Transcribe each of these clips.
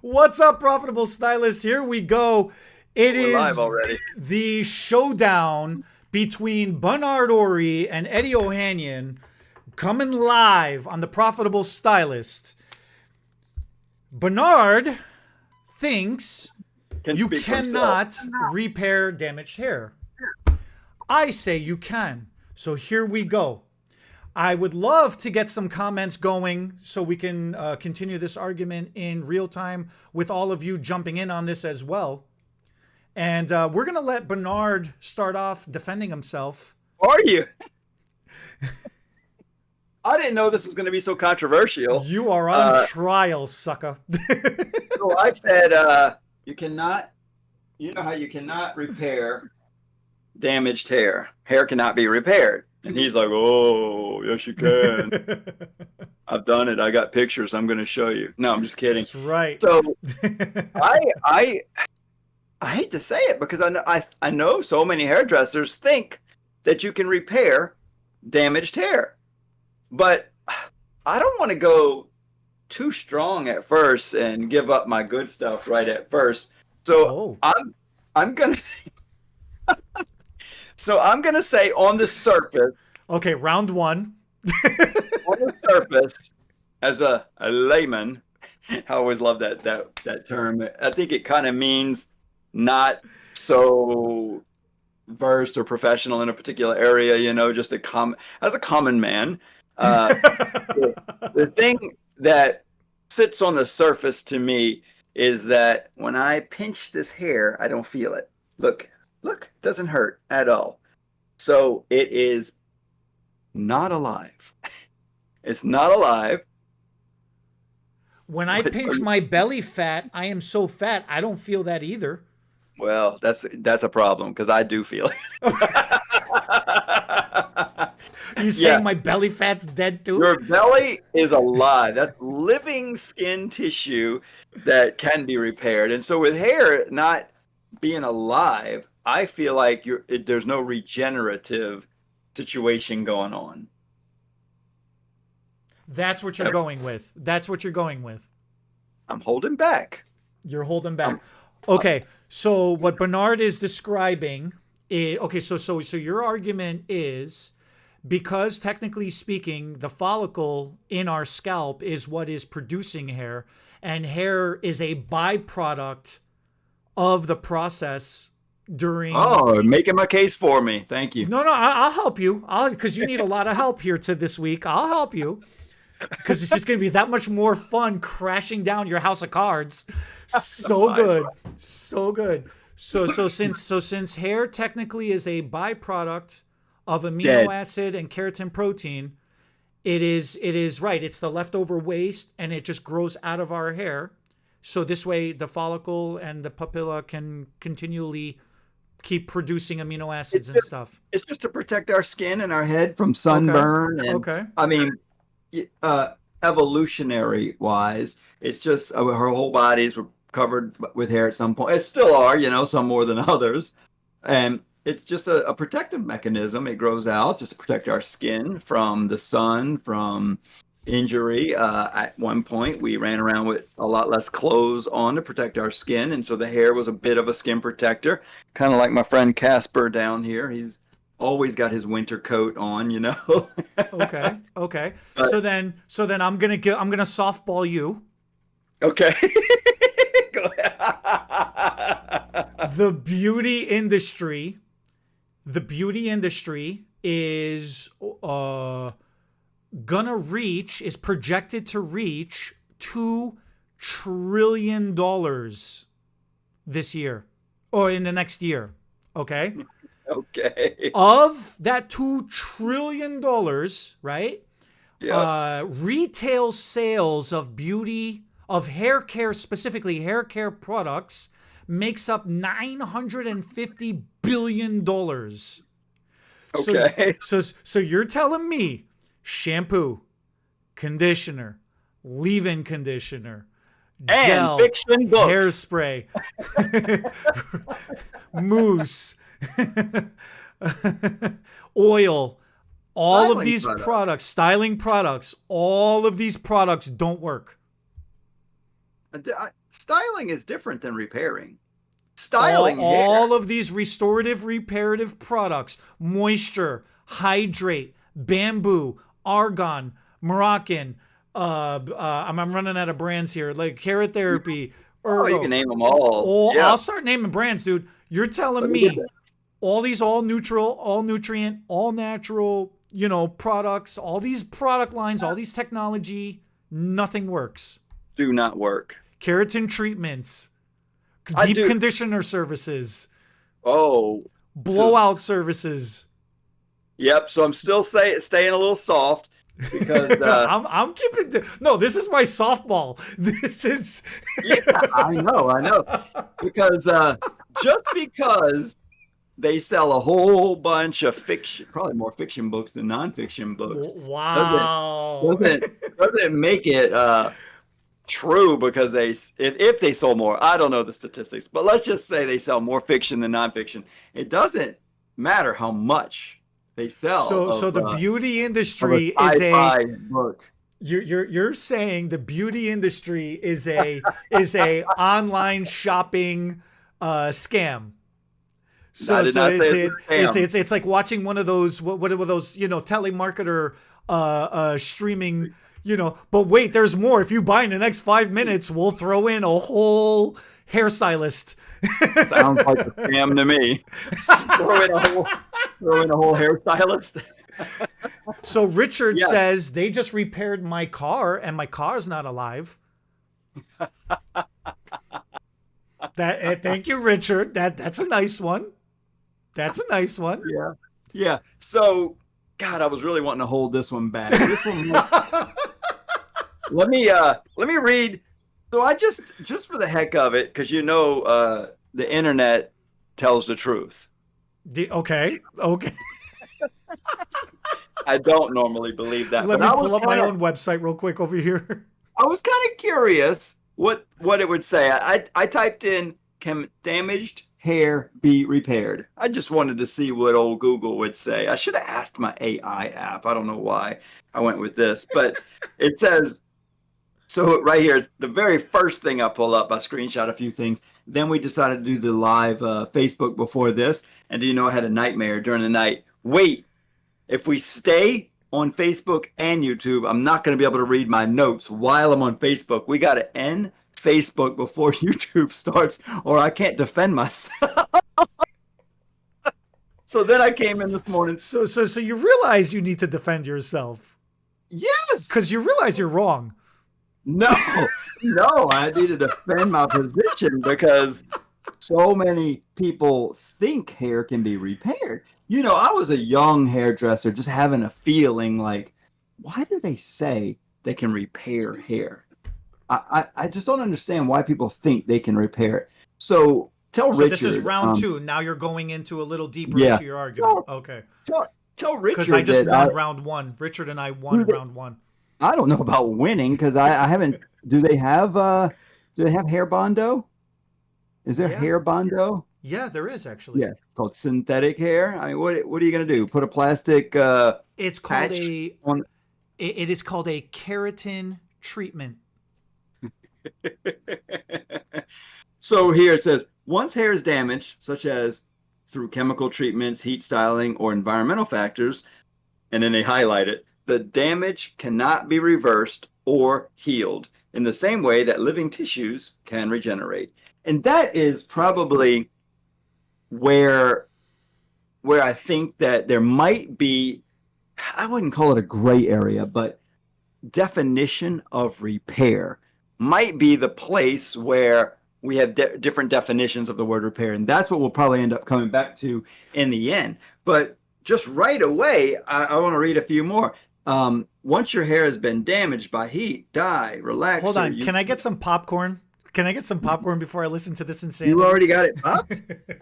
What's up, Profitable Stylist? Here we go. It We're live is already. the showdown between Bernard Ori and Eddie Ohanian coming live on the Profitable Stylist. Bernard thinks Can you speak for himself. cannot repair damaged hair. I say you can. So here we go. I would love to get some comments going so we can continue this argument in real time with all of you jumping in on this as well. And we're going to let Bernard start off defending himself. Are you? I didn't know this was going to be so controversial. You are on trial, sucker. So I said, you cannot, you know how you cannot repair damaged hair. Hair cannot be repaired. And he's like, oh, yes, you can. I've done it. I got pictures. I'm going to show you. No, I'm just kidding. That's right. So I hate to say it because I know so many hairdressers think that you can repair damaged hair. But I don't want to go too strong at first and give up my good stuff right at first. So I'm gonna I'm gonna say on the surface. Okay, round one. On the surface, as a layman, I always love that term. I think it kind of means not so versed or professional in a particular area, just as a common man. The thing that sits on the surface to me is that when I pinch this hair, I don't feel it. Look, it doesn't hurt at all. So it is not alive. It's not alive. When I pinch my belly fat, I am so fat, I don't feel that either. Well, that's a problem because I do feel it. You saying my belly fat's dead too? Your belly is alive. That's living skin tissue that can be repaired. And so with hair not being alive, I feel like there's no regenerative situation going on. That's what you're going with. That's what you're going with. I'm holding back. You're holding back. Okay, so what Bernard is describing is, okay, so your argument is because technically speaking, the follicle in our scalp is what is producing hair, and hair is a byproduct of the process during... Oh, making my case for me. Thank you. No, I'll help you. Because you need a lot of help here this week. I'll help you. Because it's just going to be that much more fun crashing down your house of cards. So good. So good. So since hair technically is a byproduct of amino acid and keratin protein, it is right. It's the leftover waste and it just grows out of our hair. So this way the follicle and the papilla can continually keep producing amino acids and stuff. It's just to protect our skin and our head from sunburn. Okay. And, I mean, evolutionary wise, it's just her whole bodies were covered with hair at some point. It still are, some more than others. And it's just a protective mechanism. It grows out just to protect our skin from the sun, from injury. At one point, we ran around with a lot less clothes on to protect our skin. And so the hair was a bit of a skin protector, kind of like my friend Casper down here. He's always got his winter coat on, Okay. But, so then I'm gonna softball you. Okay. Go ahead. The beauty industry is is projected to reach $2 trillion this year or in the next year. Okay. Okay. Of that $2 trillion, right? Yeah. Retail sales of hair care, specifically hair care products, makes up $950 billion. Okay. So you're telling me shampoo, conditioner, leave-in conditioner, and gel, fiction books, hairspray, mousse, oil, all of these products, styling products, all of these products don't work. styling is different than repairing. all, Styling hair. all of these restorative, reparative products, moisture, hydrate, bamboo, argan, Moroccan, I'm running out of brands here, like carrot therapy, Oh, you can ergo. name them all. Oh, Yeah. I'll start naming brands, dude. You're telling Let me get me all these all neutral, all nutrient, all natural, products, all these product lines, all these technology, nothing works. do not work. Keratin treatments, I deep do. conditioner services, Oh, so blowout services. yep. So I'm still staying a little soft because I'm keeping. No, this is my softball. This is. yeah, I know. Because just because they sell a whole bunch of fiction, probably more fiction books than nonfiction books, doesn't Wow. doesn't make it true because if they sold more, I don't know the statistics, but let's just say they sell more fiction than nonfiction. It doesn't matter how much they sell So the beauty of a industry is sci-fi book. you're saying the beauty industry is a online shopping scam. I So did so not say it's it's a scam. it's like watching one of those what are those telemarketer streaming, but wait, there's more. If you buy in the next 5 minutes, we'll throw in a whole hairstylist. Sounds like a scam to me. throw in a whole hairstylist. So Richard Yeah. says they just repaired my car and my car's not alive. Thank you, Richard. That's a nice one. That's a nice one. Yeah. Yeah. So, God, I was really wanting to hold this one back. This one, let me read. So I just for the heck of it, because the internet tells the truth. Okay. I don't normally believe that, Let but me pull up my own website real quick over here. I was kind of curious what it would say. I typed in, can damaged hair be repaired? I just wanted to see what old Google would say. I should have asked my AI app. I don't know why I went with this, but it says, so right here, the very first thing I pull up, I screenshot a few things. Then we decided to do the live Facebook before this. And do you know, I had a nightmare during the night. Wait, if we stay on Facebook and YouTube, I'm not going to be able to read my notes while I'm on Facebook. We got to end Facebook before YouTube starts, or I can't defend myself. So then I came in this morning. So you realize you need to defend yourself. Yes. Because you realize you're wrong. No, I need to defend my position because so many people think hair can be repaired. I was a young hairdresser just having a feeling like, why do they say they can repair hair? I just don't understand why people think they can repair it. So tell Richard. So this is round 2. Now you're going into a little deeper Yeah. into your argument. Okay. Tell Richard Because I just that won round 1. Richard and I won round 1. I don't know about winning because I haven't. Do they have hair bondo? Is there hair bondo? Yeah, there is actually. Yeah, it's called synthetic hair. I mean, what are you gonna do? Put a plastic? It's called patch on. It is called a keratin treatment. So here it says, once hair is damaged, such as through chemical treatments, heat styling, or environmental factors, and then they highlight it, the damage cannot be reversed or healed in the same way that living tissues can regenerate. And that is probably where I think that there might be, I wouldn't call it a gray area, but definition of repair might be the place where we have different definitions of the word repair. And that's what we'll probably end up coming back to in the end. But just right away, I want to read a few more. Once your hair has been damaged by heat, dye, relaxer. Hold on. Can I get some popcorn? Can I get some popcorn before I listen to this insanity? You already got it popped?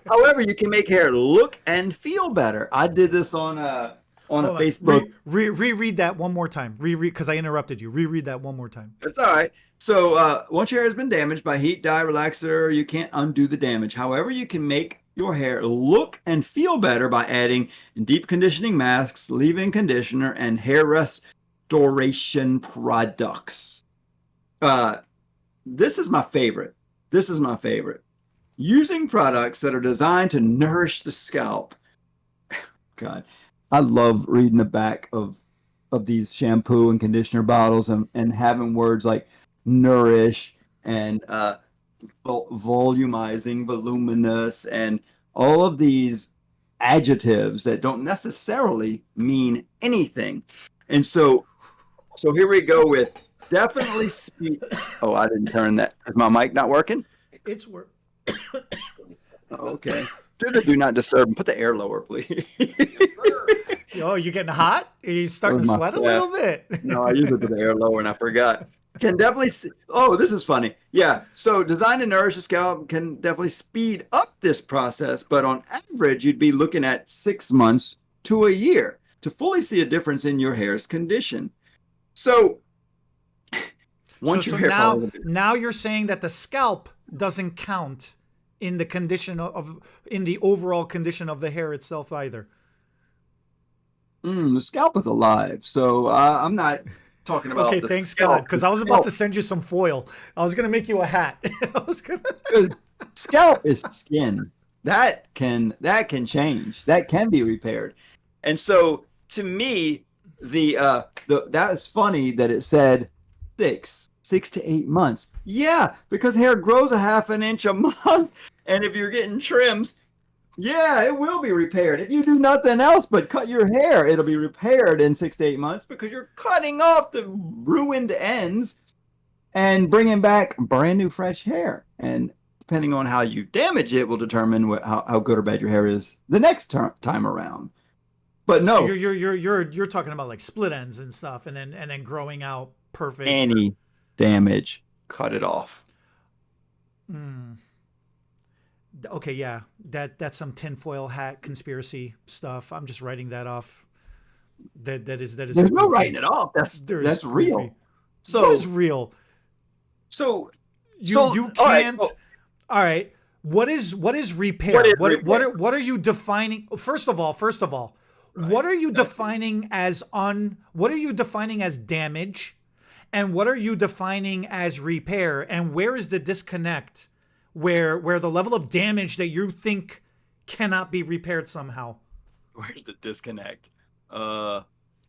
However, you can make hair look and feel better. I did this on a Facebook. Reread that one more time. Reread, because I interrupted you. Reread that one more time. That's all right. So once your hair has been damaged by heat, dye, relaxer, you can't undo the damage. However, you can make your hair look and feel better by adding deep conditioning masks, leave-in conditioner, and hair restoration products. this is my favorite. This is my favorite. Using products that are designed to nourish the scalp. God, I love reading the back of these shampoo and conditioner bottles and having words like nourish and volumizing, voluminous, and all of these adjectives that don't necessarily mean anything. And so here we go with definitely speed. Oh, I didn't turn that. Is my mic not working? It's work. Okay. Do not disturb. Put the air lower, please. Oh, you getting hot? Are you starting to sweat a little bit? No, I usually put the air lower and I forgot. Can definitely see. Oh, this is funny. Yeah. So design to nourish the scalp can definitely speed up this process, but on average, you'd be looking at 6 months to a year to fully see a difference in your hair's condition. So once your hair now you're saying that the scalp doesn't count in the condition in the overall condition of the hair itself either. The scalp is alive, so I'm not talking about. Okay, thanks God, because I was about to send you some foil. I was gonna make you a hat. Because scalp is skin that can change, that can be repaired, and so to me, that is funny that it said 6 to 8 months. Yeah, because hair grows a half an inch a month, and if you're getting trims, yeah, it will be repaired. If you do nothing else but cut your hair, it'll be repaired in 6 to 8 months because you're cutting off the ruined ends and bringing back brand new fresh hair. And depending on how you damage it will determine how good or bad your hair is the next time around. But no, so you're talking about like split ends and stuff, and then growing out perfect. Any damage, cut it off. Okay, yeah, that's some tinfoil hat conspiracy stuff. I'm just writing that off. That is. There's no writing it off. That's real. So it's real. So you can't. All right. What is repair? What are you defining? First of all, right. What are you defining as what are you defining as damage, and what are you defining as repair? And where is the disconnect? Where the level of damage that you think cannot be repaired somehow? Where's the disconnect? I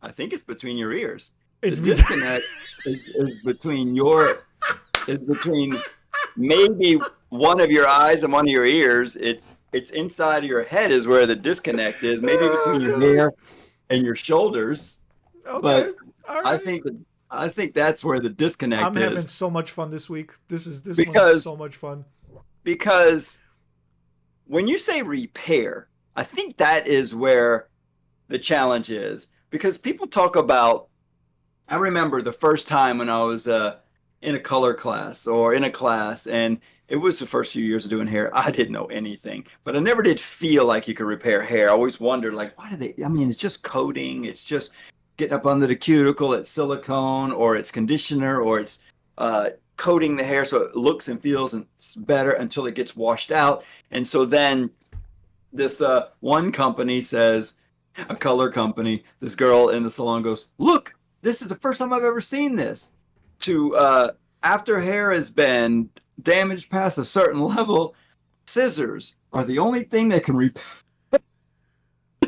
think it's between your ears. It's the disconnect is between maybe one of your eyes and one of your ears. It's inside of your head is where the disconnect is. Maybe between your hair and your shoulders. Okay. But right. I think that's where the disconnect is. I'm having so much fun this week. This one's so much fun. Because when you say repair, I think that is where the challenge is. Because people talk about, I remember the first time when I was in a color class or in a class, and it was the first few years of doing hair. I didn't know anything, but I never did feel like you could repair hair. I always wondered, like, why do they? I mean, it's just coating. It's just getting up under the cuticle. It's silicone, or it's conditioner, or it's coating the hair so it looks and feels better until it gets washed out. And so then this one company says, a color company, this girl in the salon goes, look, this is the first time I've ever seen this. After hair has been damaged past a certain level, scissors are the only thing that can repair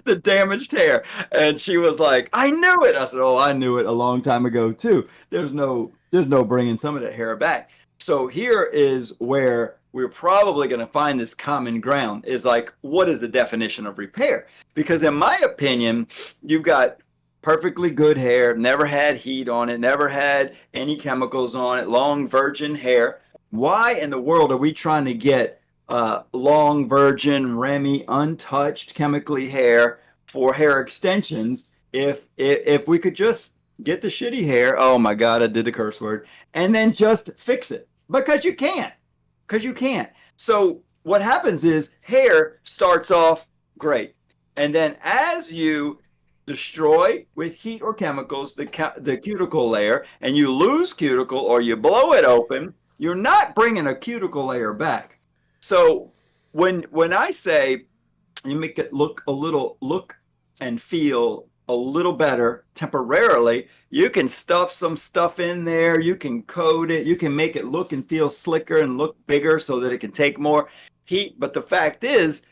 the damaged hair. And she was like, I knew it. I said, oh, I knew it a long time ago too. There's no bringing some of that hair back. So here is where we're probably going to find this common ground, is like, what is the definition of repair? Because in my opinion, you've got perfectly good hair, never had heat on it, never had any chemicals on it, long virgin hair. Why in the world are we trying to get long virgin, Remy, untouched chemically hair for hair extensions if we could just get the shitty hair, oh my God, I did the curse word, and then just fix it? Because you can't. So what happens is hair starts off great. And then as you destroy with heat or chemicals the cuticle layer, and you lose cuticle or you blow it open, you're not bringing a cuticle layer back. So when I say you make it look and feel a little better temporarily, you can stuff some stuff in there, you can coat it, you can make it look and feel slicker and look bigger so that it can take more heat. But the fact is,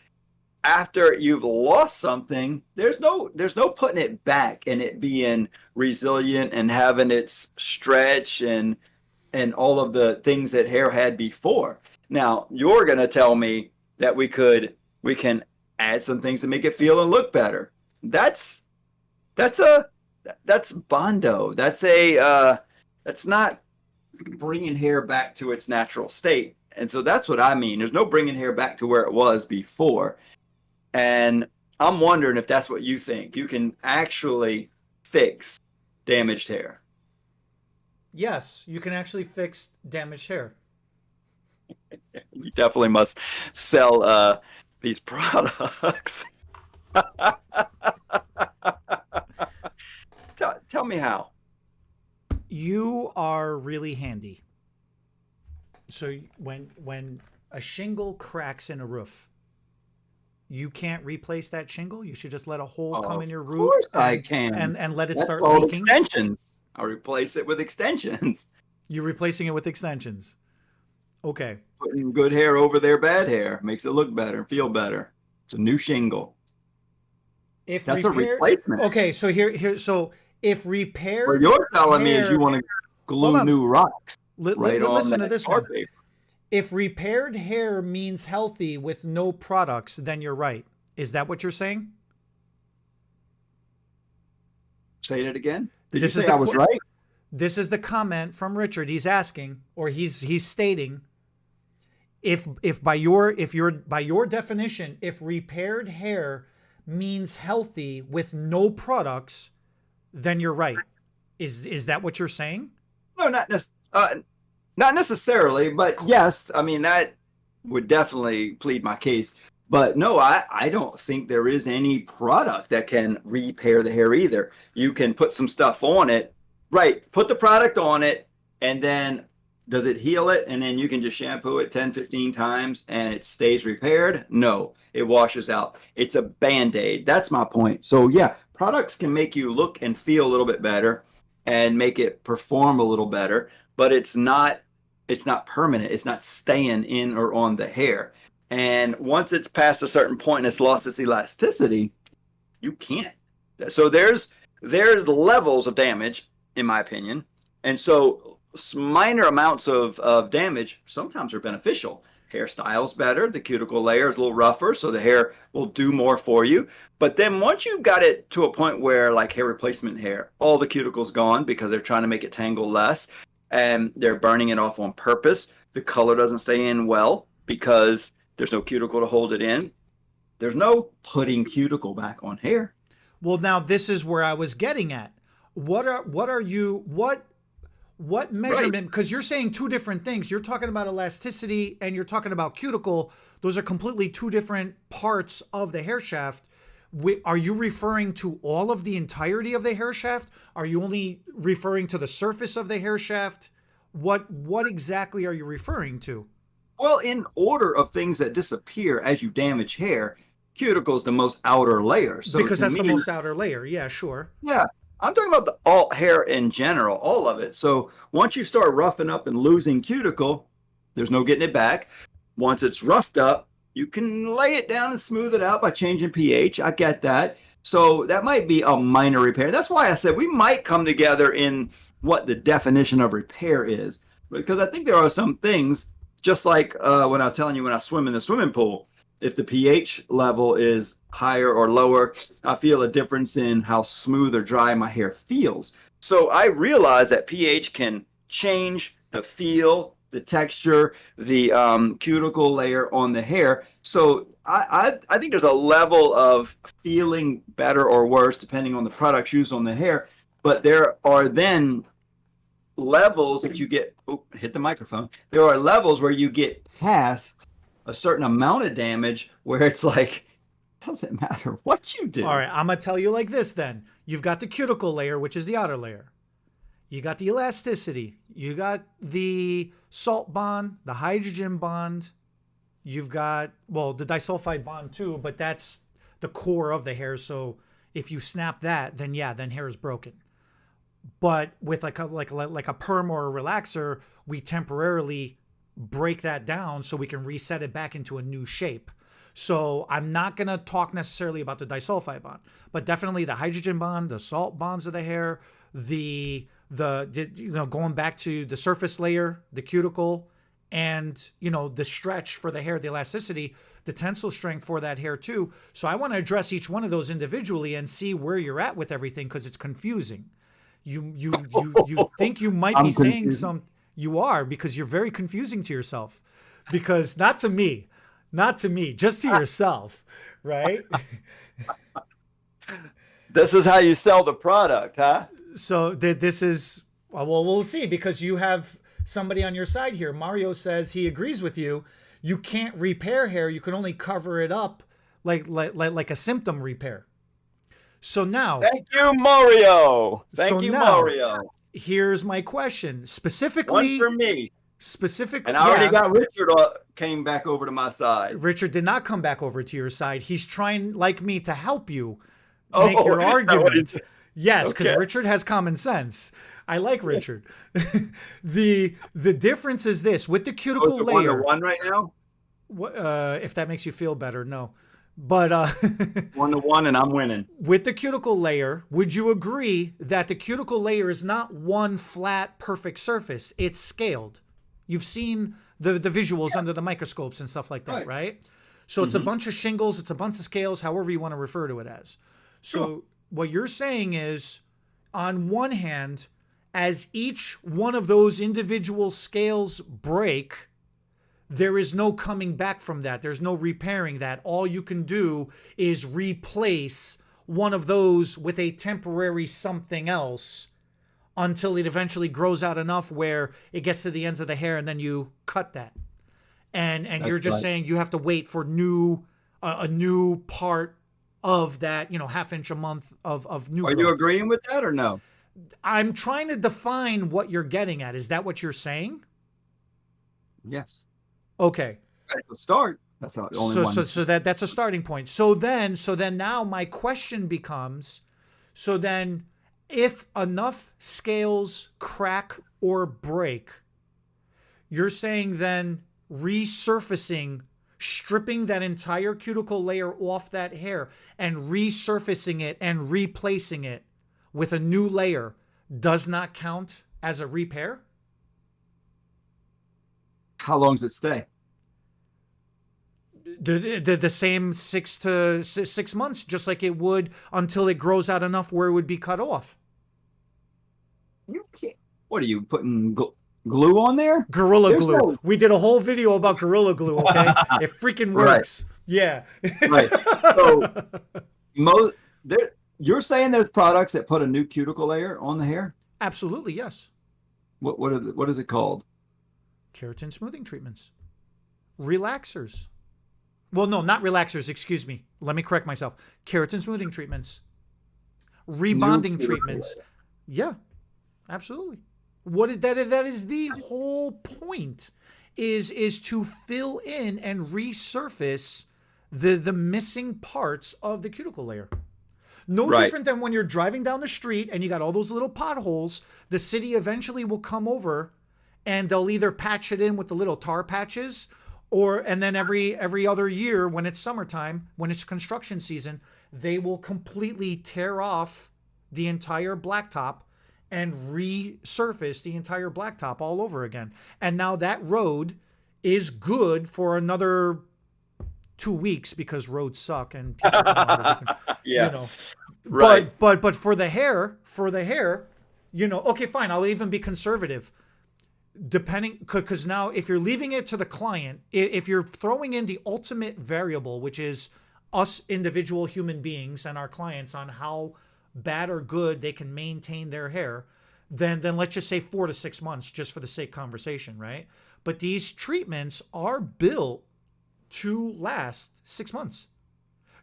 after you've lost something, there's no putting it back and it being resilient and having its stretch and all of the things that hair had before. Now, you're going to tell me that we can add some things to make it feel and look better. That's that's a that's Bondo. That's not bringing hair back to its natural state. And so that's what I mean. There's no bringing hair back to where it was before. And I'm wondering if that's what you think. You can actually fix damaged hair. Yes, you can actually fix damaged hair. You definitely must sell these products. Tell me how. You are really handy. So when a shingle cracks in a roof, you can't replace that shingle. You should just let a hole come in your roof. Of course I and, can. and let it That's start called leaking. extensions. I'll replace it with extensions. You're replacing it with extensions. Okay. Putting good hair over their bad hair makes it look better, feel better. It's a new shingle. If That's a replacement. Okay, so so if repaired What you're telling me is hair, you want to glue new rocks right on listen to that this one. carpet. If repaired hair means healthy with no products, then you're right. Is that what you're saying? Say it again. Did This you is say I was right? This is the comment from Richard. He's asking, or he's stating, if by your definition, if repaired hair means healthy with no products, then you're right. Is that what you're saying? No, not necessarily, but yes. I mean, that would definitely plead my case. But no, I don't think there is any product that can repair the hair either. You can put some stuff on it, right? Put the product on it, and then does it heal it? And then you can just shampoo it 10, 15 times and it stays repaired? No, it washes out. It's a Band-Aid. That's my point. So yeah, products can make you look and feel a little bit better and make it perform a little better, but it's not permanent. It's not staying in or on the hair. And once it's past a certain point and it's lost its elasticity, you can't. So there's levels of damage, in my opinion. And so minor amounts of damage sometimes are beneficial. Hairstyle's better. The cuticle layer is a little rougher, so the hair will do more for you. But then once you've got it to a point where, like hair replacement hair, all the cuticle's gone because they're trying to make it tangle less and they're burning it off on purpose. The color doesn't stay in well because there's no cuticle to hold it in. There's no putting cuticle back on hair. Well, now this is where I was getting at. What measurement? Because you're saying two different things. You're talking about elasticity and you're talking about cuticle. Those are completely two different parts of the hair shaft. Are you referring to all of the entirety of the hair shaft? Are you only referring to the surface of the hair shaft? What exactly are you referring to? Well, in order of things that disappear as you damage hair, cuticle is the most outer layer. So because that's me, the most outer layer. Yeah, sure. Yeah, I'm talking about the alt hair in general, all of it. So once you start roughing up and losing cuticle, there's no getting it back. Once it's roughed up, you can lay it down and smooth it out by changing pH. I get that. So that might be a minor repair. That's why I said we might come together in what the definition of repair is, because I think there are some things, just like when I was telling you when I swim in the swimming pool, if the pH level is higher or lower, I feel a difference in how smooth or dry my hair feels. So I realize that pH can change the feel, the texture, the cuticle layer on the hair. So I think there's a level of feeling better or worse depending on the products used on the hair. But there are then levels that you get, hit the microphone. There are levels where you get past a certain amount of damage where it's like, doesn't matter what you do. All right, I'm going to tell you like this then. You've got the cuticle layer, which is the outer layer. You got the elasticity. You got the salt bond, the hydrogen bond. You've got, well, the disulfide bond too, but that's the core of the hair. So If you snap that, then yeah, then hair is broken. But with like a perm or a relaxer, we temporarily break that down so we can reset it back into a new shape. So I'm not going to talk necessarily about the disulfide bond, but definitely the hydrogen bond, the salt bonds of the hair, going back to the surface layer, the cuticle, and the stretch for the hair, the elasticity, the tensile strength for that hair too. So I want to address each one of those individually and see where you're at with everything, because it's confusing. You think you might be saying some, you are, because you're very confusing to yourself, because not to me, just to yourself, right? This is how you sell the product, huh? So this is, well, we'll see, because you have somebody on your side here. Mario says he agrees with you. You can't repair hair. You can only cover it up like a symptom repair. So now, thank you, Mario. Thank you, Mario. Here's my question specifically. One for me. Specifically, and I already got Richard came back over to my side. Richard did not come back over to your side. He's trying, like me, to help you make your argument. Yes, because Richard has common sense. I like Richard. The difference is this: with the cuticle layer. 1-1 right now. If that makes you feel better, no. But 1-1, and I'm winning. With the cuticle layer, would you agree that the cuticle layer is not one flat, perfect surface? It's scaled. You've seen the visuals under the microscopes and stuff like that, right? So it's a bunch of shingles, it's a bunch of scales, however you want to refer to it as. So what you're saying is, on one hand, as each one of those individual scales break, there is no coming back from that. There's no repairing that. All you can do is replace one of those with a temporary something else until it eventually grows out enough where it gets to the ends of the hair, and then you cut that. And you're just saying you have to wait for a new part of that, half inch a month of new growth. Are you agreeing with that or no? I'm trying to define what you're getting at. Is that what you're saying? Yes. Okay. That's a start. That's the only one. So that's a starting point. So then now my question becomes, so then if enough scales crack or break, you're saying then resurfacing, stripping that entire cuticle layer off that hair and resurfacing it and replacing it with a new layer does not count as a repair? How long does it stay? The same 6 months, just like it would until it grows out enough where it would be cut off. You can't. What are you putting glue on there? Gorilla Glue. We did a whole video about Gorilla Glue. Okay, it freaking works. Right. Yeah. Right. So you're saying there's products that put a new cuticle layer on the hair? Absolutely, yes. What is it called? Keratin smoothing treatments, relaxers. Well, no, not relaxers. Excuse me. Let me correct myself. Keratin smoothing treatments, rebonding treatments. Yeah, absolutely. What is that? That is the whole point. Is to fill in and resurface the missing parts of the cuticle layer. No different than when you're driving down the street and you got all those little potholes. The city eventually will come over and they'll either patch it in with the little tar patches, and then every other year when it's summertime, when it's construction season, they will completely tear off the entire blacktop and resurface the entire blacktop all over again. And now that road is good for another 2 weeks because roads suck and people Right. But for the hair, okay, fine, I'll even be conservative. Depending, because now if you're leaving it to the client, if you're throwing in the ultimate variable, which is us individual human beings and our clients on how bad or good they can maintain their hair, then let's just say 4 to 6 months, just for the sake of conversation, right? But these treatments are built to last 6 months.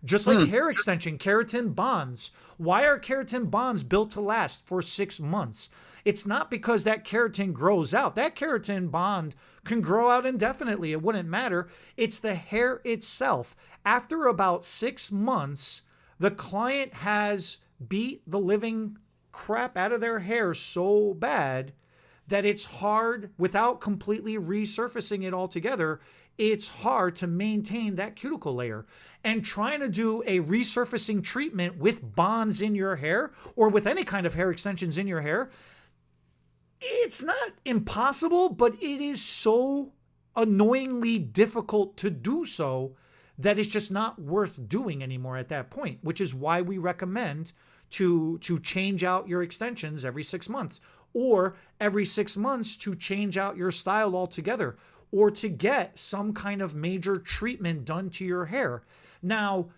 Just like hair extension, keratin bonds. Why are keratin bonds built to last for 6 months? It's not because that keratin grows out. That keratin bond can grow out indefinitely. It wouldn't matter. It's the hair itself. After about 6 months, The client has beat the living crap out of their hair so bad that it's hard, without completely resurfacing it altogether, it's hard to maintain that cuticle layer. And trying to do a resurfacing treatment with bonds in your hair or with any kind of hair extensions in your hair, it's not impossible, but it is so annoyingly difficult to do so that it's just not worth doing anymore at that point, which is why we recommend to change out your extensions every 6 months, or every 6 months to change out your style altogether, or to get some kind of major treatment done to your hair. Now,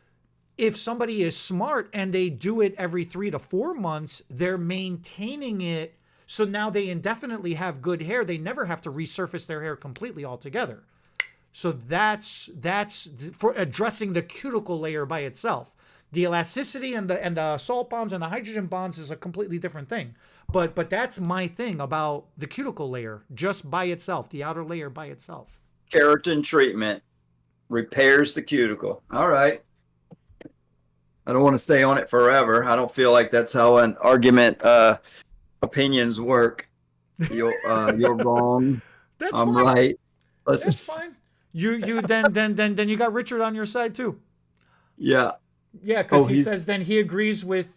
if somebody is smart and they do it every 3 to 4 months, they're maintaining it. So now they indefinitely have good hair. They never have to resurface their hair completely altogether. So that's for addressing the cuticle layer by itself. The elasticity and the salt bonds and the hydrogen bonds is a completely different thing. But that's my thing about the cuticle layer just by itself, the outer layer by itself. Keratin treatment repairs the cuticle. All right. I don't want to stay on it forever. I don't feel like that's how an argument opinions work. You're wrong. That's I'm fine. right. That's fine. You then you got Richard on your side too. Yeah. Yeah, because he says then he agrees with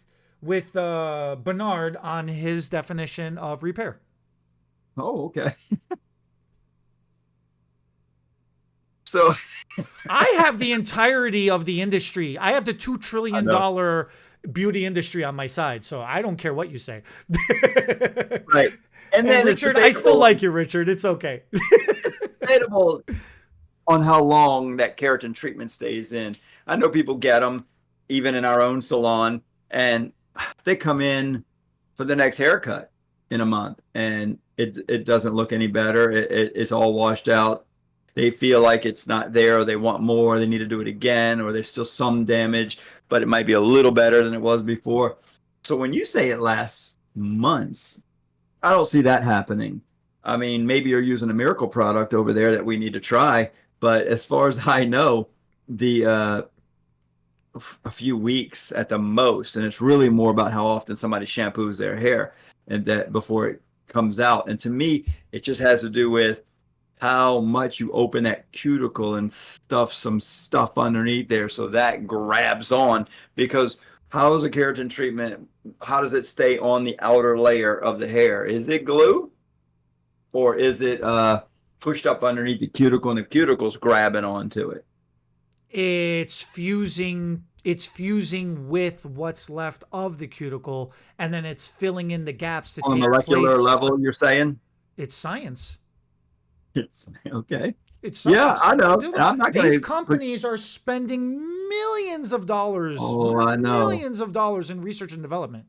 Bernard on his definition of repair. Oh, okay. So I have the entirety of the industry. I have the $2 trillion beauty industry on my side, so I don't care what you say. Right. And then Richard, I still like you, Richard. It's okay. It's debatable on how long that keratin treatment stays in. I know people get them even in our own salon, and they come in for the next haircut in a month, and it doesn't look any better. It's all washed out. They feel like it's not there, or they want more. They need to do it again, or there's still some damage, but it might be a little better than it was before. So when you say it lasts months, I don't see that happening. I mean, maybe you're using a miracle product over there that we need to try, but as far as I know, a few weeks at the most, and it's really more about how often somebody shampoos their hair and that before it comes out. And to me, it just has to do with how much you open that cuticle and stuff some stuff underneath there so that grabs on. Because how is a keratin treatment, how does it stay on the outer layer of the hair? Is it glue, or is it pushed up underneath the cuticle and the cuticle's grabbing onto it? It's fusing with what's left of the cuticle, and then it's filling in the gaps to on take a molecular place. level, you're saying? It's science. It's okay. It's science. Yeah, I know. I'm not These companies are spending millions of dollars. Oh, I know. Millions of dollars in research and development.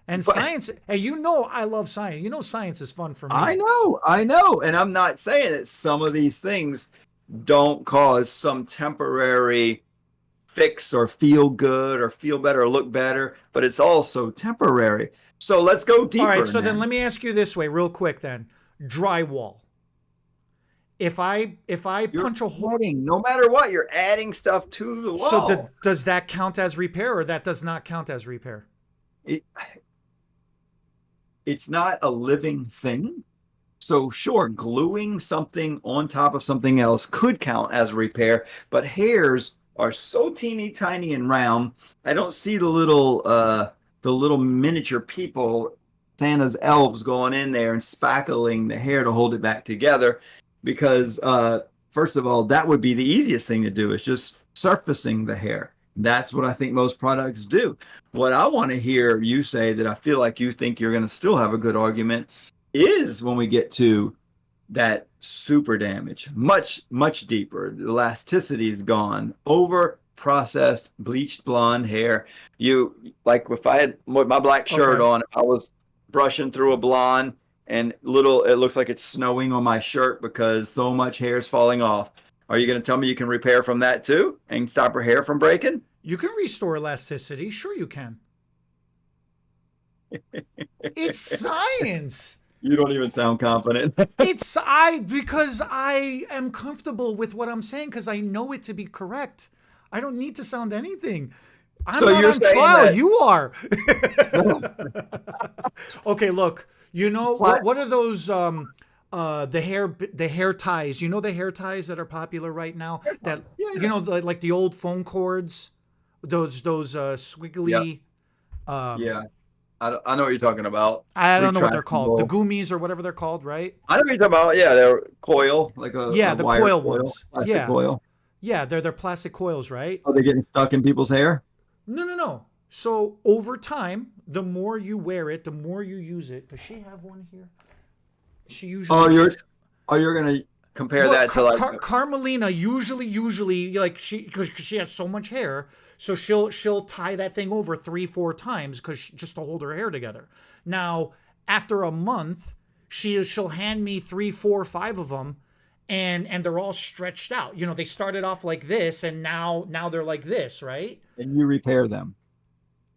And science, hey, you know I love science. You know science is fun for me. I know. And I'm not saying that some of these things don't cause some temporary fix or feel good or feel better or look better, but it's also temporary. So let's go deeper. All right, so then let me ask you this way real quick then. Drywall. If I punch a hole, no matter what, you're adding stuff to the wall. So does that count as repair, or that does not count as repair? It's not a living thing. So sure, gluing something on top of something else could count as repair, but hairs are so teeny tiny and round. I don't see the little miniature people, Santa's elves, going in there and spackling the hair to hold it back together. Because first of all, that would be the easiest thing to do, is just surfacing the hair. That's what I think most products do. What I want to hear you say, that I feel like you think you're going to still have a good argument, is when we get to that super damage, much, much deeper. The elasticity is gone, over processed, bleached blonde hair. You, like if I had my black shirt on, if I was brushing through a blonde, and it looks like it's snowing on my shirt because so much hair is falling off. Are you going to tell me you can repair from that too and stop her hair from breaking? You can restore elasticity. Sure you can. It's science. You don't even sound confident. Because I am comfortable with what I'm saying, because I know it to be correct. I don't need to sound anything. I'm So not you're on saying trial. that You are. no, Okay, look. You know pla- what are those the hair ties? You know the hair ties that are popular right now that yeah, you yeah, know like the old phone cords, those yeah, squiggly um yeah. I know what you're talking about. I don't know what they're called. The Retractable. gummies or whatever they're called, right? I know what you're talking about. Yeah, they're coil, like Yeah, a the wire coil coil, ones. plastic Yeah. coil. Yeah, they're plastic coils, right? Are they getting stuck in people's hair? No, no, no. So over time, the more you wear it, the more you use it. Does she have one here? She Oh, usually you're gonna compare look, that to like Carmelina usually like she because she has so much hair, so she'll tie that thing over 3-4 times because just to hold her hair together. Now after a month, she'll hand me 3, 4, 5 of them, and they're all stretched out. You know, they started off like this, and now they're like this, right? and you repair them.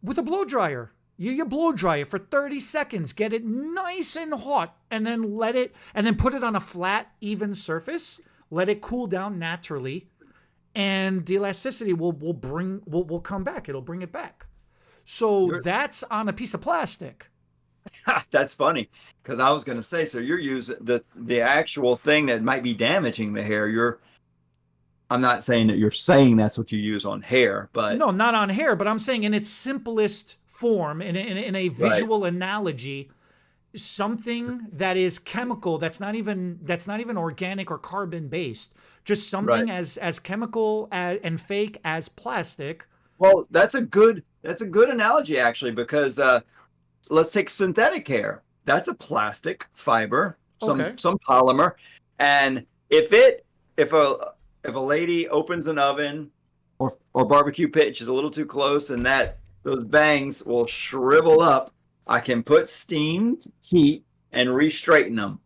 With a blow dryer. You blow dry it for 30 seconds, get it nice and hot, and then put it on a flat, even surface. Let it cool down naturally, and the elasticity will come back. It'll bring it back. So You're that's on a piece of plastic. That's funny because I was gonna say, so you're using the actual thing that might be damaging the hair. I'm not saying that you're saying that's what you use on hair, but No, not on hair, but I'm saying in its simplest form, in a right, visual analogy, something that is chemical that's not even organic or carbon based, just right. something as chemical and fake as plastic. Well, that's a good analogy actually because let's take synthetic hair. That's a plastic fiber, some Okay. some polymer, and if a lady opens an oven or barbecue pit, she's a little too close, and that those bangs will shrivel up. I can put steamed heat and re-straighten them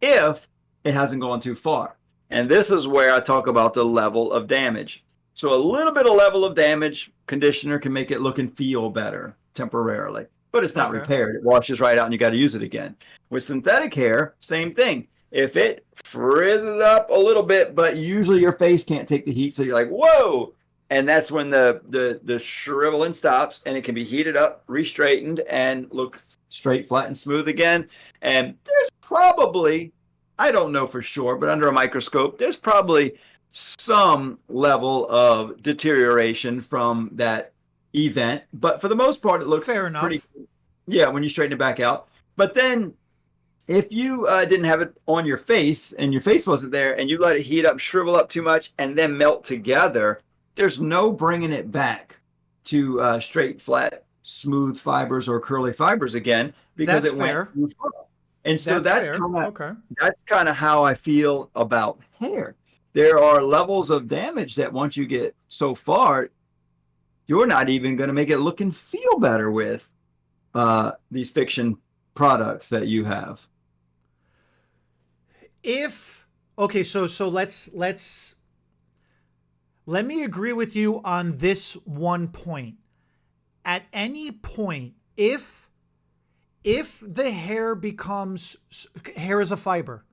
if it hasn't gone too far. And this is where I talk about the level of damage. So a little bit of level of damage, conditioner can make it look and feel better temporarily, but it's not Okay. repaired. It washes right out and you got to use it again. With synthetic hair, same thing. If it frizzes up a little bit, but usually your face can't take the heat, so you're like, whoa. And that's when the shriveling stops and it can be heated up, re-straightened, and look straight, flat, and smooth again. And there's probably, I don't know for sure, but under a microscope, there's probably some level of deterioration from that event. But for the most part, it looks Fair pretty, enough. yeah, when you straighten it back out. But then if you didn't have it on your face and your face wasn't there and you let it heat up, shrivel up too much, and then melt together, there's no bringing it back to straight, flat, smooth fibers or curly fibers again because That's it went fair. too far. And so That's that's fair. kind of Okay. that's kind of how I feel about hair. There are levels of damage that once you get so far, you're not even going to make it look and feel better with these fiction products that you have. If okay, so let me agree with you on this one point. At any point, if the hair becomes hair is a fiber,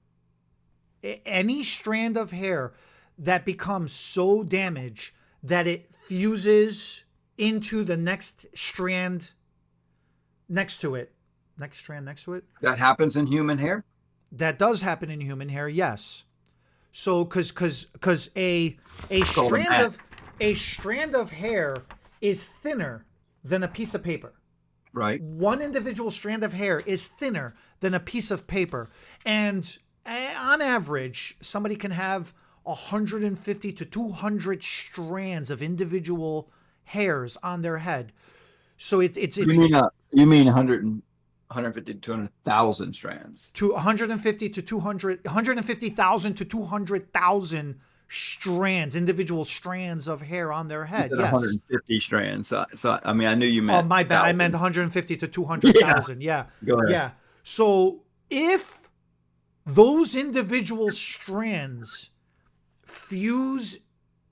any strand of hair that becomes so damaged that it fuses into the next strand next to it, next strand next to it, That happens in human hair. that does happen in human hair, yes. So because a It's called a strand mat, of a strand of hair is thinner than a piece of paper. right? One individual strand of hair is thinner than a piece of paper. And on average, somebody can have 150 to 200 strands of individual hairs on their head. So You mean 150 to 200,000 strands. to 150 to 200, 150,000 to 200,000 strands, individual strands of hair on their You head. said Yes. 150 strands. So I mean, I knew you Oh, meant my bad. I meant thousand. 150 to Yeah, 200,000. Yeah. go ahead. Yeah. So if those individual strands fuse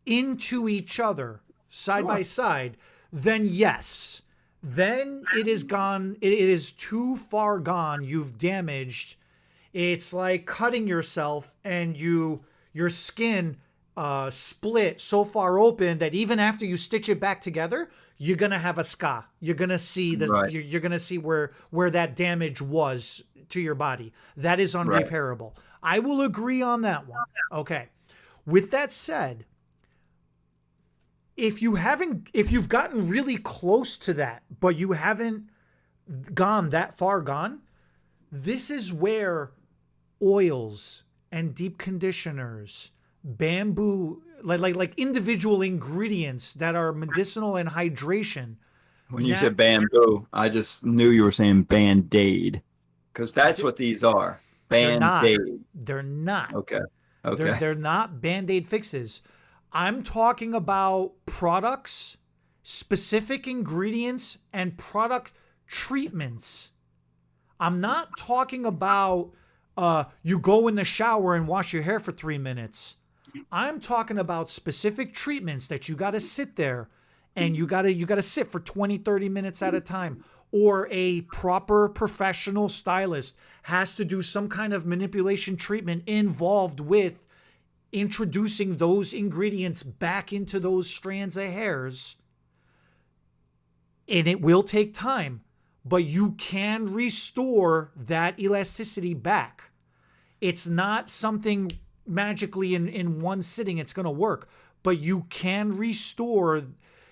into each other side by Sure. side, then yes, then it is gone. It is too far gone. You've damaged. It's like cutting yourself and your skin split so far open that even after you stitch it back together, you're gonna have a scar. You're gonna see Right. you're gonna see where that damage was to your body. That is Right. unrepairable. I will agree on that one. Okay. With that said, if you've gotten really close to that, but you haven't gone that far gone, this is where oils and deep conditioners, bamboo, like individual ingredients that are medicinal and hydration. When you said bamboo, I just knew you were saying Band-Aid, because that's what these are. They're not. Band-Aid. They're not. Okay. Okay. They're not Band-Aid fixes. I'm talking about products, specific ingredients, and product treatments. I'm not talking about you go in the shower and wash your hair for 3 minutes. I'm talking about specific treatments that you got to sit there and you got to sit for 20, 30 minutes at a time. Or a proper professional stylist has to do some kind of manipulation treatment involved with introducing those ingredients back into those strands of hairs. And it will take time, but you can restore that elasticity back. It's not something magically in one sitting it's going to work, but you can restore.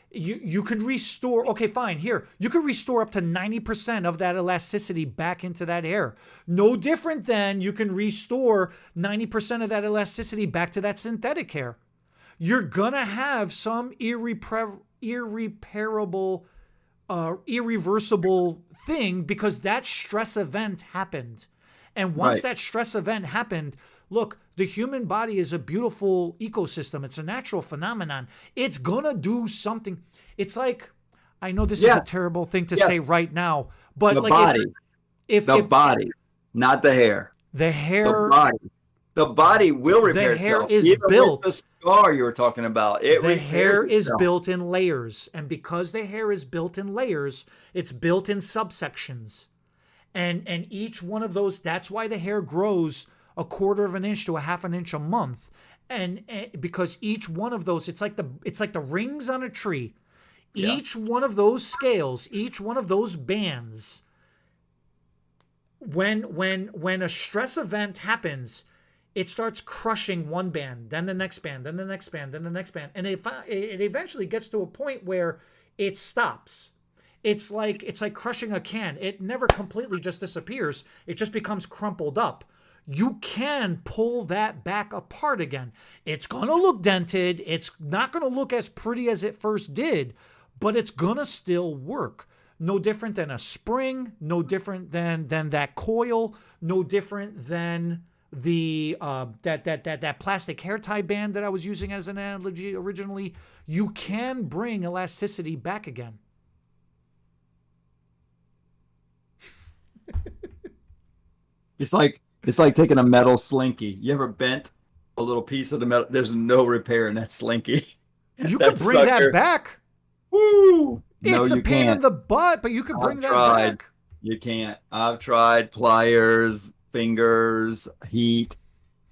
You could restore, okay, fine, here. You could restore up to 90% of that elasticity back into that hair. No different than you can restore 90% of that elasticity back to that synthetic hair. You're going to have some irreparable, irreversible thing because that stress event happened. And once that stress event happened, look, the human body is a beautiful ecosystem. It's a natural phenomenon. It's going to do something. It's like, I know this is a terrible thing to say right now, but the like body, if body, not the hair. The hair. The body will repair itself. The hair is even built. With the scar you were talking about. The hair is built in layers. And because the hair is built in layers, it's built in subsections. And each one of those, that's why the hair grows 1/4 of an inch to 1/2 an inch a month. And because each one of those, it's like the rings on a tree. Yeah. Each one of those scales, each one of those bands, when a stress event happens, it starts crushing one band, then the next band, then the next band, then the next band. And it eventually gets to a point where it stops. It's like crushing a can. It never completely just disappears. It just becomes crumpled up. You can pull that back apart again. It's going to look dented. It's not going to look as pretty as it first did, but it's going to still work. No different than a spring, no different than that coil, no different than the that plastic hair tie band that I was using as an analogy originally. You can bring elasticity back again. It's like taking a metal slinky. You ever bent a little piece of the metal? There's no repair in that slinky. You could bring that back. Woo! It's a pain in the butt, but you could bring that back. You can't. I've tried pliers, fingers, heat.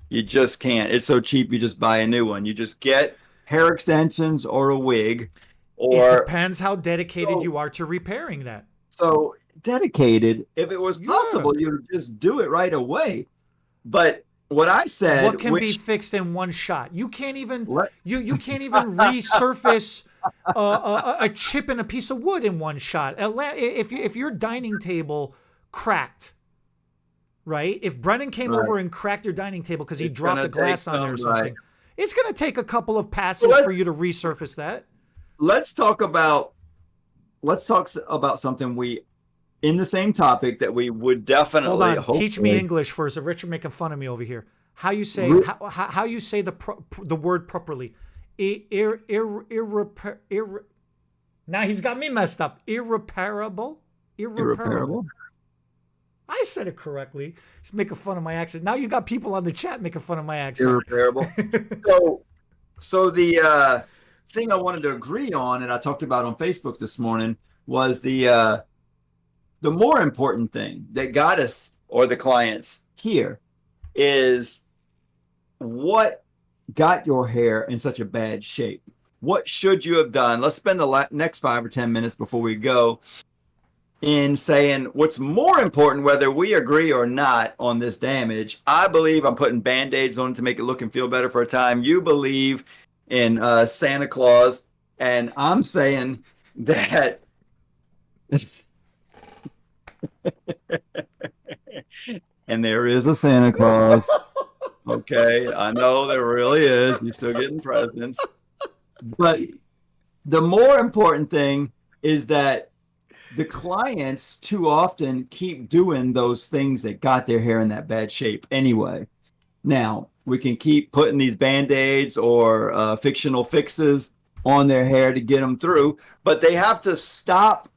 You just can't. It's so cheap, you just buy a new one. You just get hair extensions or a wig. Or it depends how dedicated you are to repairing that. So dedicated, if it was possible, you would just do it right away. But what I said, what can be fixed in one shot? You can't even you can't even resurface a chip in a piece of wood in one shot. If your dining table cracked, right? If Brennan came over and cracked your dining table because he dropped the glass on there or something, it's going to take a couple of passes for you to resurface that. Let's talk about something in the same topic that we would definitely. Hold on, teach me English first. Richard making fun of me over here. How you say how you say the word properly? Now he's got me messed up. Irreparable. I said it correctly. He's making fun of my accent. Now you got people on the chat making fun of my accent. Irreparable. So the thing I wanted to agree on, and I talked about on Facebook this morning, was the more important thing that got us or the clients here is what got your hair in such a bad shape? What should you have done? Let's spend the next 5 or 10 minutes before we go in saying what's more important, whether we agree or not on this damage. I believe I'm putting band-aids on it to make it look and feel better for a time. You believe in Santa Claus, and I'm saying that and there is a Santa Claus. Okay, I know there really is. You're still getting presents. But the more important thing is that the clients too often keep doing those things that got their hair in that bad shape anyway. Now, we can keep putting these band-aids or fictional fixes on their hair to get them through, but they have to stop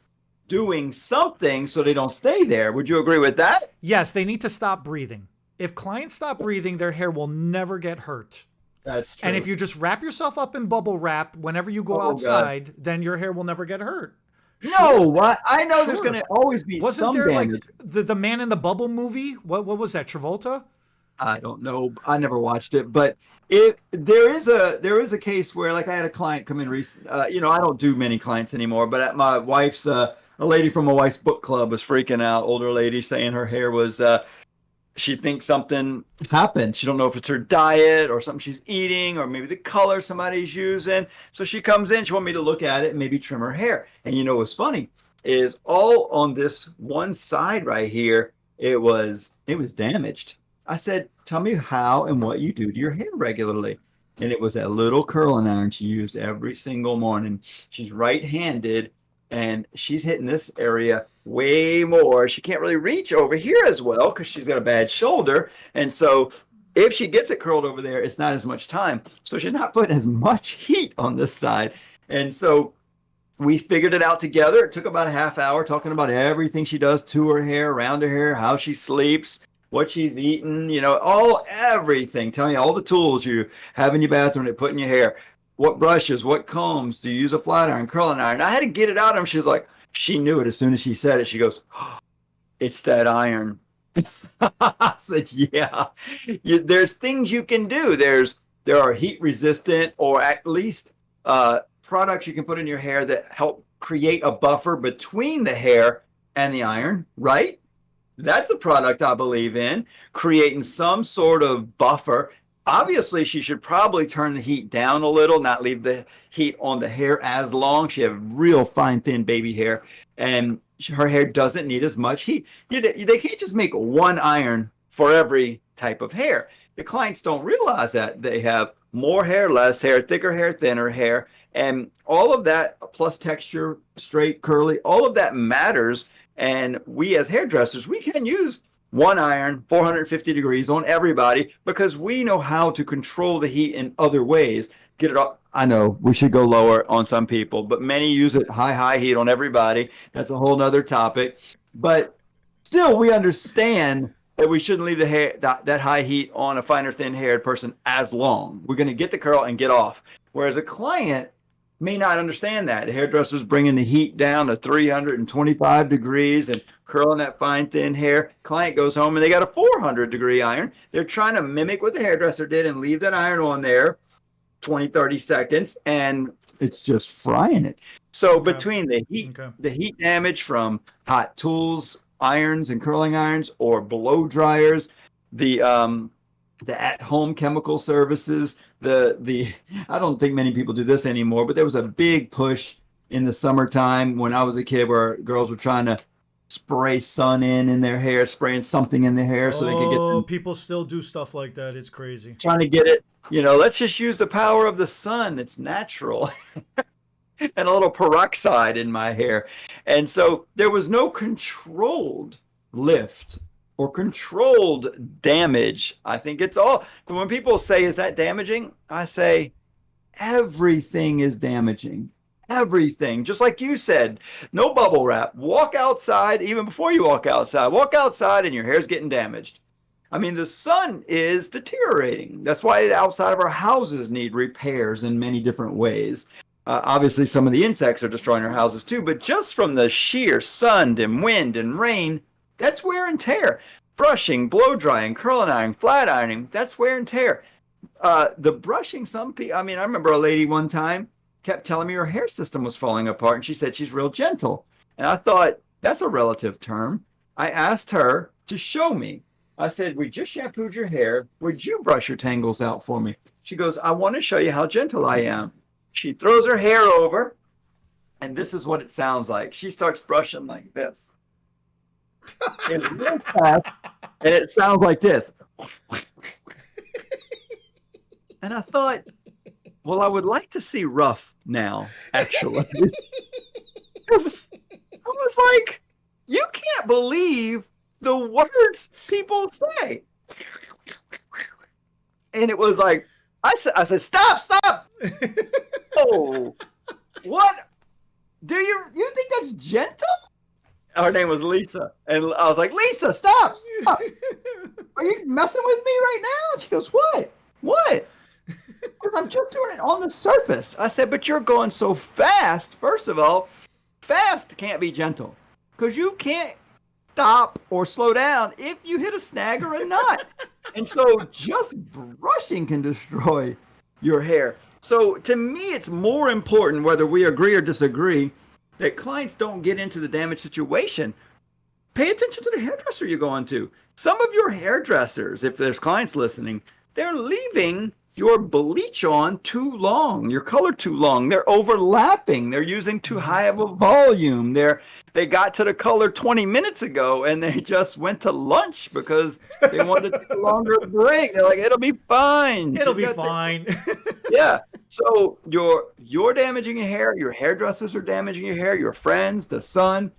doing something so they don't stay there. Would you agree with that? Yes, they need to stop breathing. If clients stop breathing, their hair will never get hurt. That's true. And if you just wrap yourself up in bubble wrap whenever you go outside, then your hair will never get hurt. No, what I know there's going to always be some damage. Like the Man in the Bubble movie? What was that? Travolta? I don't know. I never watched it, but there is a case where, like, I had a client come in recently. I don't do many clients anymore, but at my wife's a lady from my wife's book club was freaking out, older lady, saying her hair was she thinks something happened. She don't know if it's her diet or something she's eating or maybe the color somebody's using. So she comes in, she wanted me to look at it and maybe trim her hair. And you know what's funny is all on this one side right here, it was damaged. I said, tell me how and what you do to your hair regularly. And it was that little curling iron she used every single morning. She's right-handed, and she's hitting this area way more. She can't really reach over here as well because she's got a bad shoulder. And so if she gets it curled over there, it's not as much time. So she's not putting as much heat on this side. And so we figured it out together. It took about a half hour talking about everything she does to her hair, around her hair, how she sleeps, what she's eating, everything. Tell me all the tools you have in your bathroom to put in your hair. What brushes, what combs, do you use a flat iron, curling iron? I had to get it out of her. She was like, she knew it as soon as she said it. She goes, oh, it's that iron. I said, yeah. There's things you can do. There are heat resistant or at least products you can put in your hair that help create a buffer between the hair and the iron, right? That's a product I believe in, creating some sort of buffer. Obviously, she should probably turn the heat down a little, not leave the heat on the hair as long. She has real fine, thin baby hair, and her hair doesn't need as much heat. They can't just make one iron for every type of hair. The clients don't realize that. They have more hair, less hair, thicker hair, thinner hair, and all of that, plus texture, straight, curly, all of that matters. And we as hairdressers, we can use one iron, 450 degrees on everybody because we know how to control the heat in other ways. Get it up. I know we should go lower on some people, but many use it high heat on everybody. That's a whole nother topic. But still, we understand that we shouldn't leave the hair that high heat on a finer, thin-haired person as long. We're going to get the curl and get off. Whereas a client may not understand that. The hairdresser's bringing the heat down to 325 degrees and curling that fine, thin hair. Client goes home and they got a 400-degree iron. They're trying to mimic what the hairdresser did and leave that iron on there 20, 30 seconds, and it's just frying it. So between the heat damage from hot tools, irons and curling irons, or blow dryers, the at-home chemical services, the I don't think many people do this anymore, but there was a big push in the summertime when I was a kid where girls were trying to spray sun in their hair, spraying something in their hair so they could get them. People still do stuff like that. It's crazy. Trying to get it, let's just use the power of the sun. It's natural. And a little peroxide in my hair. And so there was no controlled lift or controlled damage. I think it's all, when people say, is that damaging? I say, everything is damaging. Everything. Just like you said, no bubble wrap. Walk outside, even before you walk outside and your hair's getting damaged. I mean, the sun is deteriorating. That's why the outside of our houses need repairs in many different ways. Obviously, some of the insects are destroying our houses too, but just from the sheer sun and wind and rain, that's wear and tear. Brushing, blow drying, curling ironing, flat ironing, that's wear and tear. The brushing, some people, I mean, I remember a lady one time kept telling me her hair system was falling apart, and she said she's real gentle. And I thought, that's a relative term. I asked her to show me. I said, we just shampooed your hair. Would you brush your tangles out for me? She goes, I want to show you how gentle I am. She throws her hair over, and this is what it sounds like. She starts brushing like this. It's real fast, and it sounds like this. And I thought, well, I would like to see rough now, actually. 'Cause I was like, you can't believe the words people say. And it was like, I said, stop. Oh, what? Do you think that's gentle? Her name was Lisa. And I was like, Lisa, stop. Are you messing with me right now? She goes, what? What? Because I'm just doing it on the surface. I said, but you're going so fast. First of all, fast can't be gentle. Because you can't stop or slow down if you hit a snag or a knot. And so just brushing can destroy your hair. So to me, it's more important, whether we agree or disagree, that clients don't get into the damaged situation. Pay attention to the hairdresser you're going to. Some of your hairdressers, if there's clients listening, they're leaving your bleach on too long, your color too long. They're overlapping. They're using too high of a volume. They got to the color 20 minutes ago and they just went to lunch because they wanted to take a longer break. They're like, it'll be fine. It'll be fine. Yeah. So you're damaging your hair. Your hairdressers are damaging your hair. Your friends, the sun.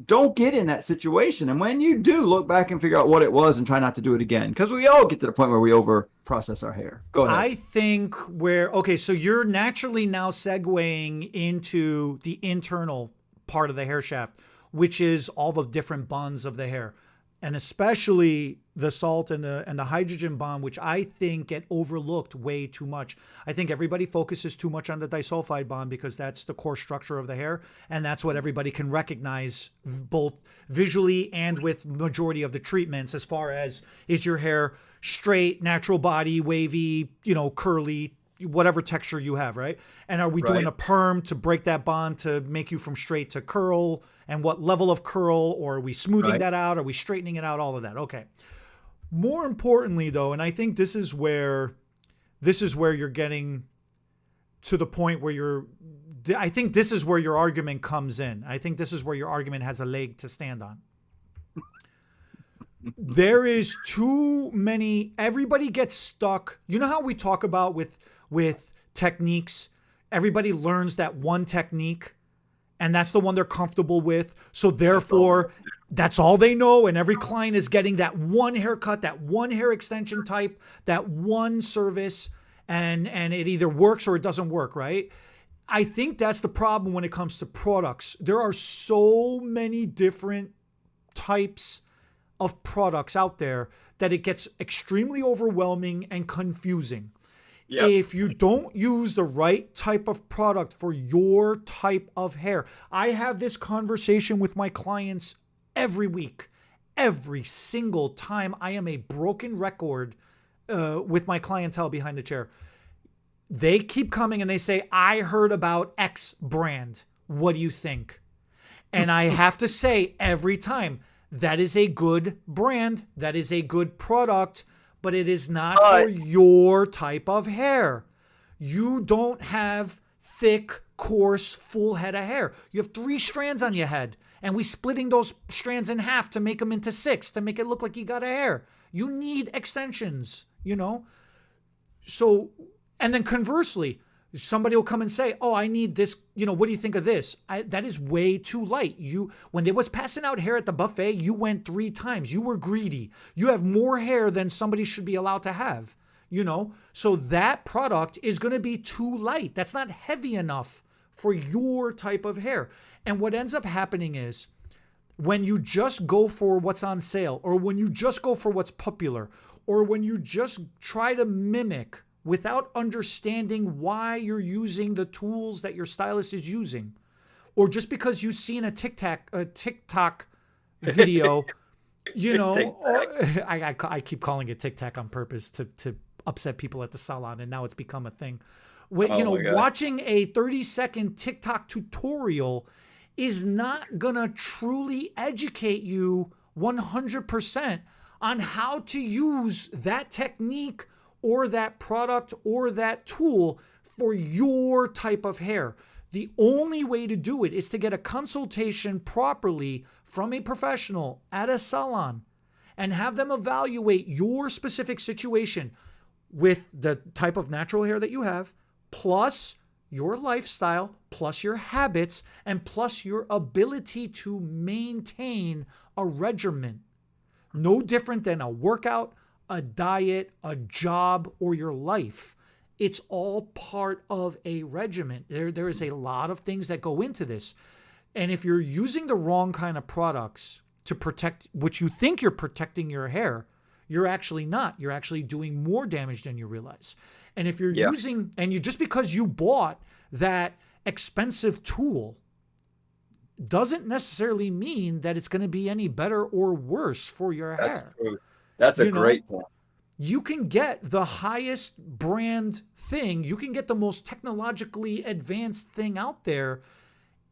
Don't get in that situation. And when you do, look back and figure out what it was and try not to do it again. Because we all get to the point where we over process our hair. Go ahead. I think so you're naturally now segueing into the internal part of the hair shaft, which is all the different bonds of the hair. And especially the salt and the hydrogen bond, which I think get overlooked way too much. I think everybody focuses too much on the disulfide bond because that's the core structure of the hair. And that's what everybody can recognize both visually and with majority of the treatments as far as, is your hair straight, natural body, wavy, curly, whatever texture you have, right? And are we doing a perm to break that bond to make you from straight to curl? And what level of curl, or are we smoothing that out? Are we straightening it out? All of that. Okay. More importantly though, and I think this is where you're getting to the point where I think this is where your argument comes in. I think this is where your argument has a leg to stand on. There is too many, everybody gets stuck. You know how we talk about with techniques, everybody learns that one technique and that's the one they're comfortable with. So therefore, that's all they know. And every client is getting that one haircut, that one hair extension type, that one service, and it either works or it doesn't work, right? I think that's the problem when it comes to products. There are so many different types of products out there that it gets extremely overwhelming and confusing. Yep. If you don't use the right type of product for your type of hair, I have this conversation with my clients every week. Every single time I am a broken record with my clientele behind the chair. They keep coming and they say, I heard about X brand. What do you think? And I have to say every time, that is a good brand. That is a good product. But it is not for your type of hair. You don't have thick, coarse, full head of hair. You have 3 strands on your head. And we splitting those strands in half to make them into 6, to make it look like you got a hair. You need extensions, So, and then conversely, somebody will come and say, oh, I need this. What do you think of this? That is way too light. When they was passing out hair at the buffet, you went 3 times. You were greedy. You have more hair than somebody should be allowed to have, So that product is going to be too light. That's not heavy enough for your type of hair. And what ends up happening is when you just go for what's on sale, or when you just go for what's popular, or when you just try to mimic without understanding why you're using the tools that your stylist is using, or just because you've seen a TikTok video, I keep calling it TikTok on purpose to upset people at the salon, and now it's become a thing. Oh my God. Watching a 30-second TikTok tutorial is not gonna truly educate you 100% on how to use that technique or that product or that tool for your type of hair. The only way to do it is to get a consultation properly from a professional at a salon and have them evaluate your specific situation with the type of natural hair that you have, plus your lifestyle, plus your habits, and plus your ability to maintain a regimen. No different than a workout, a diet, a job, or your life. It's all part of a regimen. There is a lot of things that go into this. And if you're using the wrong kind of products to protect what you think you're protecting your hair, you're actually not. You're actually doing more damage than you realize. And if you're using, and you just because you bought that expensive tool doesn't necessarily mean that it's going to be any better or worse for your hair. True. That's a great point. You can get the highest brand thing. You can get the most technologically advanced thing out there.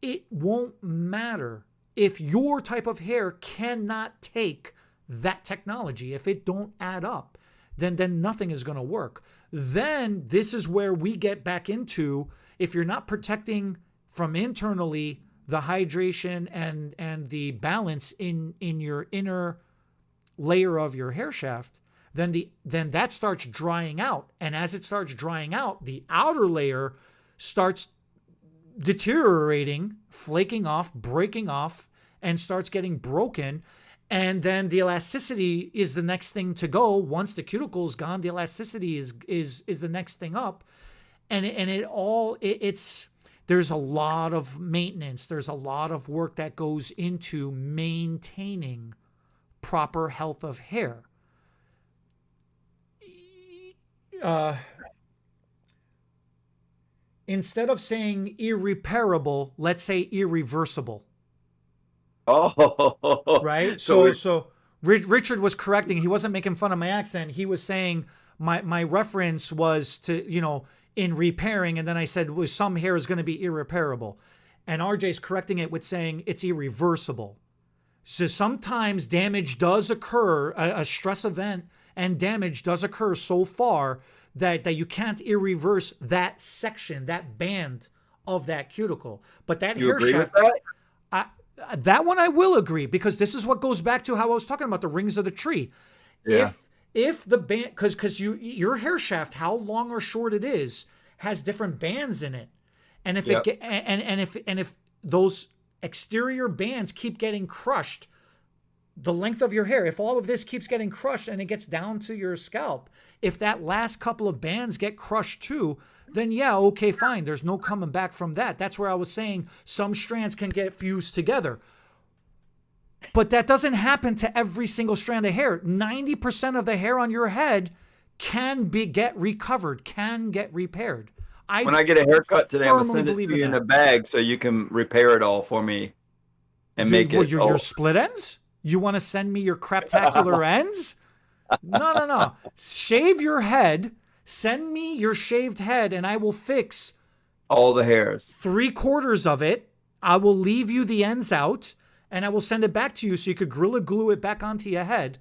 It won't matter if your type of hair cannot take that technology. If it don't add up, then nothing is going to work. Then this is where we get back into, if you're not protecting from internally the hydration and the balance in your inner layer of your hair shaft, then that starts drying out. And as it starts drying out, the outer layer starts deteriorating, flaking off, breaking off, and starts getting broken. And then the elasticity is the next thing to go. Once the cuticle is gone, the elasticity is the next thing up. And there's a lot of maintenance. There's a lot of work that goes into maintaining proper health of hair. Instead of saying irreparable, let's say irreversible. Oh, right. So Richard was correcting. He wasn't making fun of my accent. He was saying my reference was to, in repairing. And then I said, well, some hair is going to be irreparable. And RJ's correcting it with saying it's irreversible. So sometimes damage does occur, a stress event and damage does occur so far that you can't irreverse that section, that band of that cuticle. But that you hair agree shaft, with that? That one I will agree, because this is what goes back to how I was talking about the rings of the tree. Yeah. If the band, because your hair shaft, how long or short it is, has different bands in it, and if if those exterior bands keep getting crushed, the length of your hair, if all of this keeps getting crushed and it gets down to your scalp, if that last couple of bands get crushed too, then yeah, okay, fine. There's no coming back from that. That's where I was saying some strands can get fused together. But that doesn't happen to every single strand of hair. 90% of the hair on your head can get recovered, can get repaired. When I get a haircut today, I'm going to send it to you in a bag so you can repair it all for me and make it. Your split ends? You want to send me your craptacular ends? No. Shave your head. Send me your shaved head and I will fix all the hairs. 3/4 of it. I will leave you the ends out and I will send it back to you so you could Gorilla Glue it back onto your head.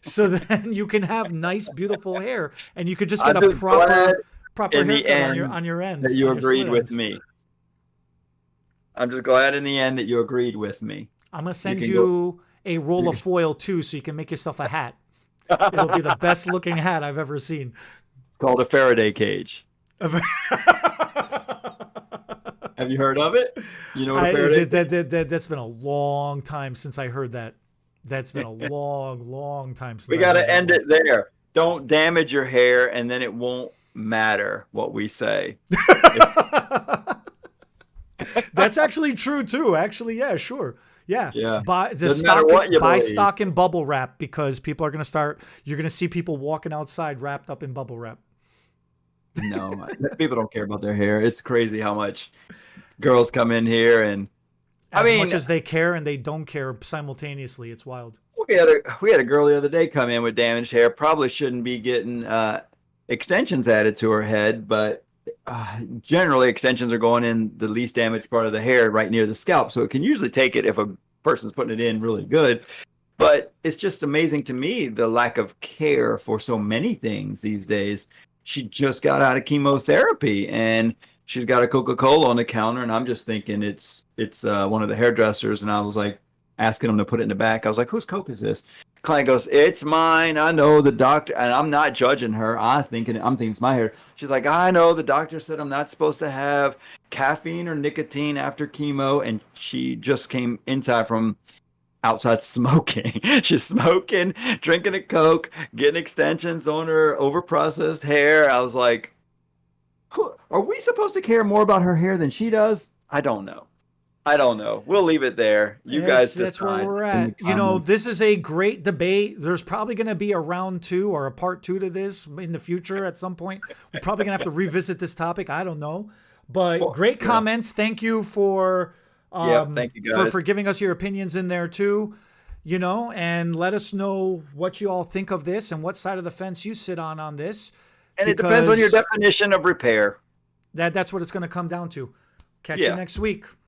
So then you can have nice, beautiful hair and you could just get a proper haircut on your ends. That you agreed with me. I'm just glad in the end that you agreed with me. I'm going to send you a roll of foil too so you can make yourself a hat. It'll be the best looking hat I've ever seen. It's called a Faraday cage. Have you heard of it? You know what a Faraday that's been a long time since I heard that. That's been a long time since we got to end it there. Don't damage your hair and then it won't matter what we say. That's actually true too. Actually, yeah, sure. Yeah. Buy stock in bubble wrap because people are going to start, you're going to see people walking outside wrapped up in bubble wrap. No, people don't care about their hair. It's crazy how much girls come in here and as much as they care and they don't care simultaneously. It's wild. We had a girl the other day come in with damaged hair. Probably shouldn't be getting extensions added to her head, but generally extensions are going in the least damaged part of the hair right near the scalp. So it can usually take it if a person's putting it in really good. But it's just amazing to me the lack of care for so many things these days. She just got out of chemotherapy and she's got a Coca-Cola on the counter, and I'm just thinking it's one of the hairdressers, and I was like asking him to put it in the back. I was like, "Whose Coke is this?" Client goes, "It's mine. I know the doctor," and I'm not judging her. I'm thinking it's my hair. She's like, "I know the doctor said I'm not supposed to have caffeine or nicotine after chemo," and she just came inside from outside smoking. She's smoking, drinking a Coke, getting extensions on her overprocessed hair. I was like, are we supposed to care more about her hair than she does? I don't know. I don't know. We'll leave it there. You guys That's where decide we're in the at. You know, comments. this is a great debate. There's probably going to be a round 2 or a part 2 to this in the future at some point. We're probably going to have to revisit this topic. I don't know. But Well, great yeah. comments. Thank you for Yep. Thank you for guys. giving us your opinions in there too. You know, and let us know what you all think of this and what side of the fence you sit on this, And it depends on your because definition of repair. that's what it's going to come down to. Catch you Yeah. next week.